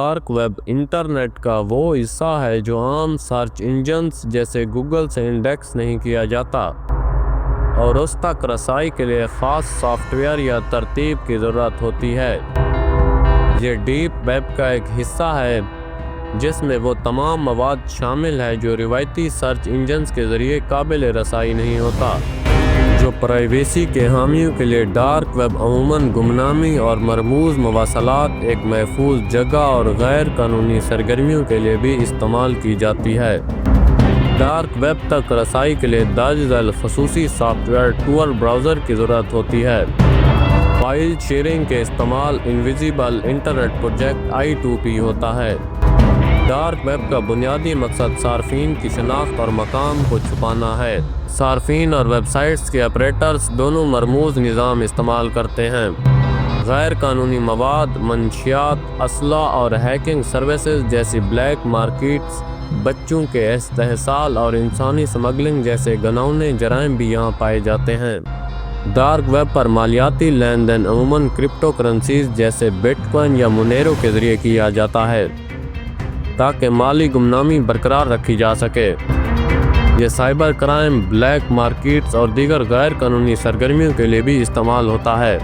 Dark web internet کا وہ حصہ ہے جو عام سرچ انجنز جیسے گوگل سے انڈیکس نہیں کیا جاتا اور اس تک رسائی کے لیے خاص سافٹ ویئر یا ترتیب کی ضرورت ہوتی ہے۔ یہ ڈیپ ویب کا ایک حصہ ہے جس میں وہ تمام مواد شامل ہے جو روایتی سرچ انجنز کے ذریعے قابل رسائی نہیں ہوتا۔ جو پرائیویسی کے حامیوں کے لیے ڈارک ویب عموماً گمنامی اور مرموز مواصلات، ایک محفوظ جگہ اور غیر قانونی سرگرمیوں کے لیے بھی استعمال کی جاتی ہے۔ ڈارک ویب تک رسائی کے لیے درج ذیل خصوصی سافٹ ویئر ٹور براؤزر کی ضرورت ہوتی ہے۔ فائل شیئرنگ کے استعمال انویزیبل انٹرنیٹ پروجیکٹ I2P ہوتا ہے۔ ڈارک ویب کا بنیادی مقصد صارفین کی شناخت اور مقام کو چھپانا ہے۔ صارفین اور ویب سائٹس کے آپریٹرز دونوں مرموز نظام استعمال کرتے ہیں۔ غیر قانونی مواد، منشیات، اسلحہ اور ہیکنگ سروسز جیسی بلیک مارکیٹس، بچوں کے استحصال اور انسانی سمگلنگ جیسے گھناؤنے جرائم بھی یہاں پائے جاتے ہیں۔ ڈارک ویب پر مالیاتی لین دین عموماً کرپٹو کرنسیز جیسے بٹ کوائن یا مونیرو کے ذریعے کیا جاتا ہے تاکہ مالی گمنامی برقرار رکھی جا سکے۔ یہ سائبر کرائم، بلیک مارکیٹس اور دیگر غیر قانونی سرگرمیوں کے لیے بھی استعمال ہوتا ہے۔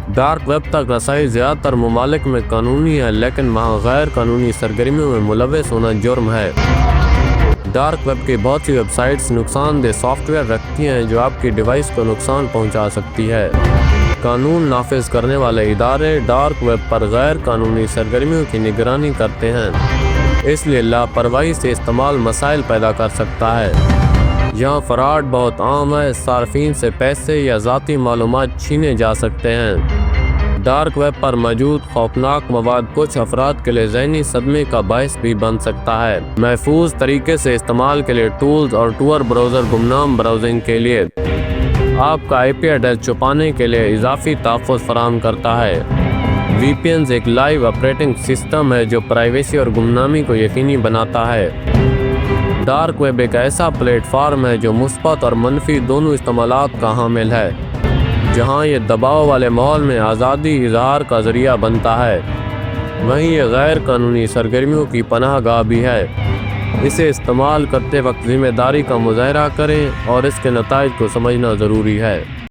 ڈارک ویب تک رسائی زیادہ تر ممالک میں قانونی ہے، لیکن وہاں غیر قانونی سرگرمیوں میں ملوث ہونا جرم ہے۔ ڈارک ویب کی بہت سی ویب سائٹس نقصان دہ سافٹ ویئر رکھتی ہیں جو آپ کی ڈیوائس کو نقصان پہنچا سکتی ہے۔ قانون نافذ کرنے والے ادارے ڈارک ویب پر غیر قانونی سرگرمیوں کی نگرانی کرتے ہیں، اس لیے لاپرواہی سے استعمال مسائل پیدا کر سکتا ہے۔ یہاں فراڈ بہت عام ہے، صارفین سے پیسے یا ذاتی معلومات چھینے جا سکتے ہیں۔ ڈارک ویب پر موجود خوفناک مواد کچھ افراد کے لیے ذہنی صدمے کا باعث بھی بن سکتا ہے۔ محفوظ طریقے سے استعمال کے لیے ٹولز اور ٹور براؤزر گمنام براؤزنگ کے لیے آپ کا IP ایڈریس چھپانے کے لیے اضافی تحفظ فراہم کرتا ہے۔ VPNs ایک لائیو آپریٹنگ سسٹم ہے جو پرائیویسی اور گمنامی کو یقینی بناتا ہے۔ ڈارک ویب ایک ایسا پلیٹ فارم ہے جو مثبت اور منفی دونوں استعمالات کا حامل ہے۔ جہاں یہ دباؤ والے ماحول میں آزادی اظہار کا ذریعہ بنتا ہے، وہیں یہ غیر قانونی سرگرمیوں کی پناہ گاہ بھی ہے۔ اسے استعمال کرتے وقت ذمہ داری کا مظاہرہ کریں اور اس کے نتائج کو سمجھنا ضروری ہے۔